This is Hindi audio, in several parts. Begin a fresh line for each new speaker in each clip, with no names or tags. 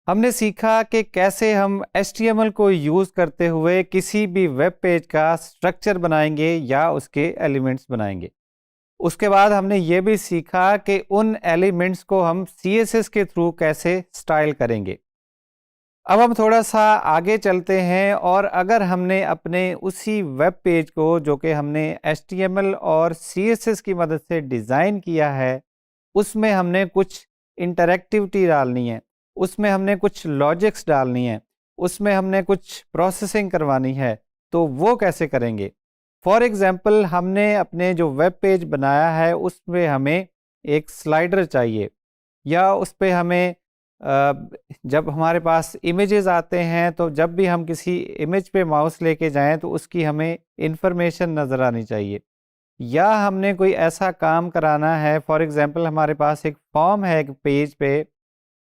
हमने सीखा कि कैसे हम HTML को यूज़ करते हुए किसी भी वेब पेज का स्ट्रक्चर बनाएंगे या उसके एलिमेंट्स बनाएंगे। उसके बाद हमने ये भी सीखा कि उन एलिमेंट्स को हम CSS के थ्रू कैसे स्टाइल करेंगे। अब हम थोड़ा सा आगे चलते हैं और अगर हमने अपने उसी वेब पेज को जो कि हमने HTML और CSS की मदद से डिज़ाइन किया है, उसमें हमने कुछ इंटरैक्टिविटी डालनी है, उसमें हमने कुछ लॉजिक्स डालनी है, उसमें हमने कुछ प्रोसेसिंग करवानी है, तो वो कैसे करेंगे? फॉर एग्ज़ाम्पल हमने अपने जो वेब पेज बनाया है उसमें हमें एक स्लाइडर चाहिए या उस पे हमें जब हमारे पास इमेजेस आते हैं तो जब भी हम किसी इमेज पे माउस लेके जाएं तो उसकी हमें इंफॉर्मेशन नज़र आनी चाहिए। या हमने कोई ऐसा काम कराना है, फॉर एग्जांपल हमारे पास एक फॉर्म है एक पेज पे,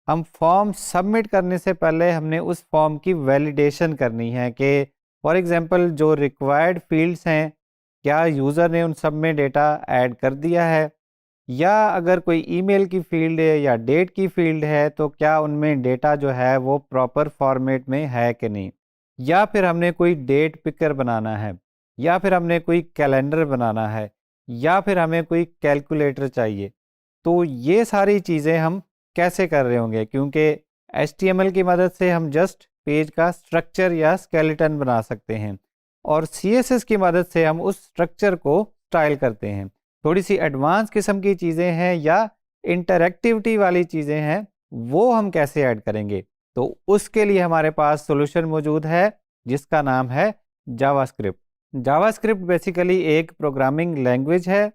हम फॉर्म सबमिट करने से पहले हमने उस फॉर्म की वैलिडेशन करनी है कि फॉर एग्जांपल जो रिक्वायर्ड फील्ड्स हैं क्या यूज़र ने उन सब में डेटा ऐड कर दिया है, या अगर कोई ईमेल की फील्ड है या डेट की फील्ड है तो क्या उनमें डेटा जो है वो प्रॉपर फॉर्मेट में है कि नहीं, या फिर हमने कोई डेट पिकर बनाना है, या फिर हमने कोई कैलेंडर बनाना है, या फिर हमें कोई कैलकुलेटर चाहिए। तो ये सारी चीज़ें हम कैसे कर रहे होंगे, क्योंकि HTML की मदद से हम जस्ट पेज का स्ट्रक्चर या स्केलेटन बना सकते हैं और CSS की मदद से हम उस स्ट्रक्चर को स्टाइल करते हैं। थोड़ी सी एडवांस किस्म की चीज़ें हैं या इंटरैक्टिविटी वाली चीज़ें हैं, वो हम कैसे ऐड करेंगे? तो उसके लिए हमारे पास सॉल्यूशन मौजूद है जिसका नाम है जावास्क्रिप्ट। जावास्क्रिप्ट बेसिकली एक प्रोग्रामिंग लैंग्वेज है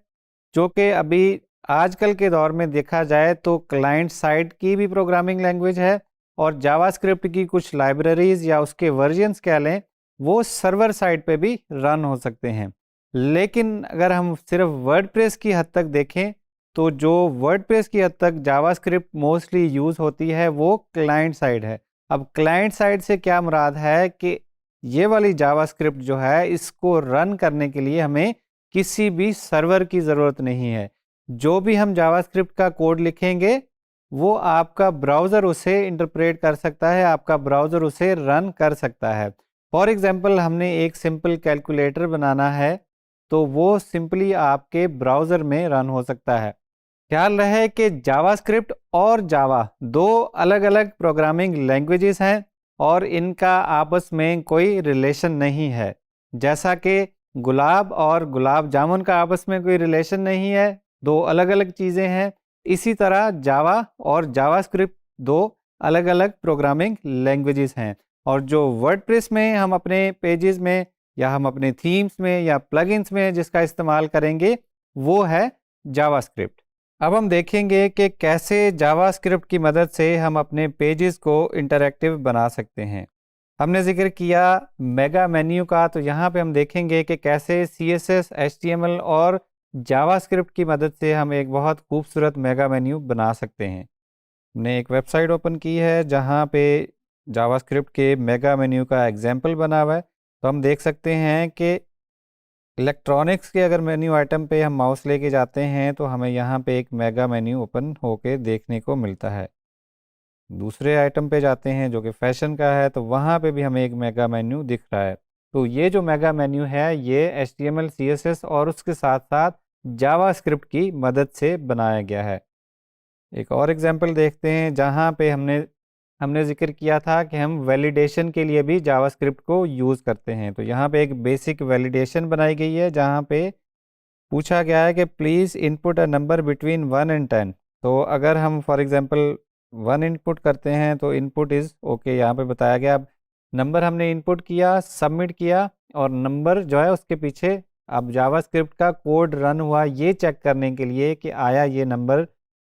जो कि अभी आजकल के दौर में देखा जाए तो क्लाइंट साइड की भी प्रोग्रामिंग लैंग्वेज है और जावास्क्रिप्ट की कुछ लाइब्रेरीज या उसके वर्जन्स कह लें वो सर्वर साइड पे भी रन हो सकते हैं। लेकिन अगर हम सिर्फ वर्डप्रेस की हद तक देखें तो जो वर्डप्रेस की हद तक जावास्क्रिप्ट मोस्टली यूज़ होती है वो क्लाइंट साइड है। अब क्लाइंट साइड से क्या मुराद है कि ये वाली जावास्क्रिप्ट जो है इसको रन करने के लिए हमें किसी भी सर्वर की ज़रूरत नहीं है। जो भी हम जावास्क्रिप्ट का कोड लिखेंगे वो आपका ब्राउज़र उसे इंटरप्रेट कर सकता है, आपका ब्राउज़र उसे रन कर सकता है। फॉर एग्जांपल हमने एक सिंपल कैलकुलेटर बनाना है तो वो सिंपली आपके ब्राउज़र में रन हो सकता है। ख्याल रहे कि जावास्क्रिप्ट और जावा दो अलग-अलग प्रोग्रामिंग लैंग्वेजेस हैं और इनका आपस में कोई रिलेशन नहीं है। जैसा कि गुलाब और गुलाब जामुन का आपस में कोई रिलेशन नहीं है, दो अलग-अलग चीज़ें हैं। इसी तरह जावा और जावास्क्रिप्ट दो अलग-अलग प्रोग्रामिंग लैंग्वेजेस हैं और जो वर्डप्रेस में हम अपने पेजेस में या हम अपने थीम्स में या प्लगइन्स में जिसका इस्तेमाल करेंगे वो है जावास्क्रिप्ट। अब हम देखेंगे कि कैसे जावास्क्रिप्ट की मदद से हम अपने पेजेस को इंटरैक्टिव बना सकते हैं। हमने जिक्र किया मेगा मेन्यू का, तो यहाँ पे हम देखेंगे कि कैसे CSS, HTML और जावास्क्रिप्ट की मदद से हम एक बहुत खूबसूरत मेगा मेन्यू बना सकते हैं। हमने एक वेबसाइट ओपन की है जहाँ पे जावास्क्रिप्ट के मेगा मेन्यू का एग्जाम्पल बना हुआ है। तो हम देख सकते हैं कि इलेक्ट्रॉनिक्स के अगर मेन्यू आइटम पे हम माउस लेके जाते हैं तो हमें यहाँ पे एक मेगा मेन्यू ओपन होके देखने को मिलता है। दूसरे आइटम पे जाते हैं जो कि फैशन का है तो वहाँ पे भी हमें एक मेगा मेन्यू दिख रहा है। तो ये जो मेगा मेन्यू है ये HTML, CSS और उसके साथ साथ जावास्क्रिप्ट की मदद से बनाया गया है। एक और एग्जांपल देखते हैं जहाँ पे हमने हमने ज़िक्र किया था कि हम वैलिडेशन के लिए भी जावास्क्रिप्ट को यूज़ करते हैं। तो यहाँ पे एक बेसिक वैलिडेशन बनाई गई है जहाँ पे पूछा गया है कि please input a number between 1 and 10। तो अगर हम फॉर एग्जांपल 1 इनपुट करते हैं तो इनपुट इज़ ओके, यहाँ पे बताया गया। अब नंबर हमने इनपुट किया, सबमिट किया और नंबर जो है उसके पीछे अब जावास्क्रिप्ट का कोड रन हुआ ये चेक करने के लिए कि आया ये नंबर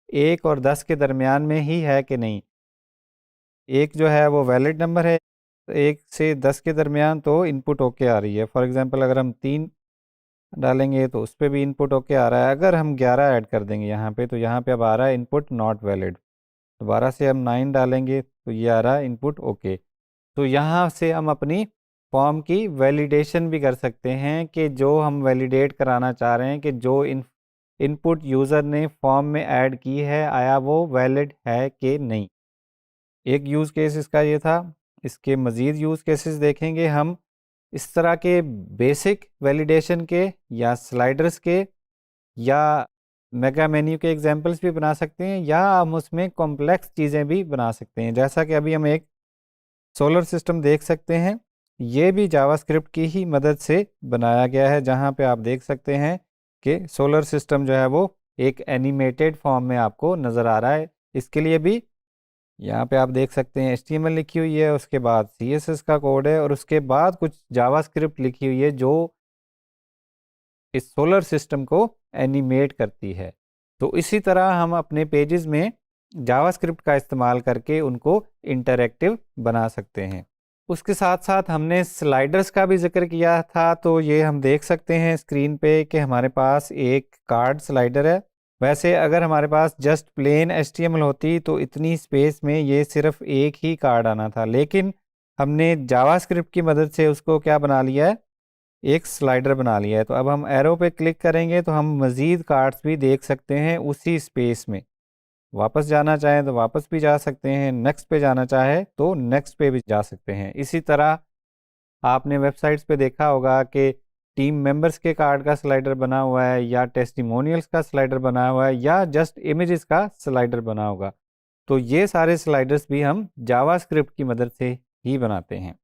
1 और 10 के दरमियान में ही है कि नहीं। 1 जो है वो वैलिड नंबर है, 1 से 10 के दरमियान तो इनपुट ओके आ रही है। फॉर एग्जांपल अगर हम 3 डालेंगे तो उस पे भी इनपुट ओके आ रहा है। अगर हम 11 ऐड कर देंगे यहाँ पे तो यहाँ पे अब आ रहा है इनपुट नॉट वैलिड। दोबारा से हम 9 डालेंगे तो ये आ रहा है इनपुट ओके। तो यहाँ से हम अपनी फॉर्म की वैलिडेशन भी कर सकते हैं कि जो हम वैलिडेट कराना चाह रहे हैं कि जो इनपुट यूज़र ने फॉर्म में ऐड की है आया वो वैलिड है कि नहीं। एक यूज़ केस इसका ये था। इसके मज़ीद यूज़ केसेस देखेंगे हम इस तरह के बेसिक वैलिडेशन के या स्लाइडर्स के या मेगा मेन्यू के एग्जांपल्स भी बना सकते हैं, या हम उसमें कॉम्प्लेक्स चीज़ें भी बना सकते हैं। जैसा कि अभी हम एक सोलर सिस्टम देख सकते हैं, ये भी जावास्क्रिप्ट की ही मदद से बनाया गया है, जहाँ पे आप देख सकते हैं कि सोलर सिस्टम जो है वो एक एनिमेटेड फॉर्म में आपको नज़र आ रहा है। इसके लिए भी यहाँ पे आप देख सकते हैं HTML लिखी हुई है, उसके बाद CSS का कोड है, और उसके बाद कुछ जावास्क्रिप्ट लिखी हुई है जो इस सोलर सिस्टम को एनिमेट करती है। तो इसी तरह हम अपने पेजेस में जावास्क्रिप्ट का इस्तेमाल करके उनको इंटरैक्टिव बना सकते हैं। उसके साथ साथ हमने स्लाइडर्स का भी जिक्र किया था, तो ये हम देख सकते हैं स्क्रीन पे कि हमारे पास एक कार्ड स्लाइडर है। वैसे अगर हमारे पास जस्ट प्लेन HTML होती तो इतनी स्पेस में ये सिर्फ एक ही कार्ड आना था, लेकिन हमने जावास्क्रिप्ट की मदद से उसको क्या बना लिया है, एक स्लाइडर बना लिया है। तो अब हम एरो पे क्लिक करेंगे तो हम मज़ीद कार्ड्स भी देख सकते हैं उसी स्पेस में। वापस जाना चाहें तो वापस भी जा सकते हैं, नेक्स्ट पे जाना चाहे तो नेक्स्ट पे भी जा सकते हैं। इसी तरह आपने वेबसाइट्स पे देखा होगा कि टीम मेंबर्स के कार्ड का स्लाइडर बना हुआ है, या टेस्टिमोनियल्स का स्लाइडर बना हुआ है, या जस्ट इमेजेस का स्लाइडर बना होगा। तो ये सारे स्लाइडर्स भी हम जावास्क्रिप्ट की मदद से ही बनाते हैं।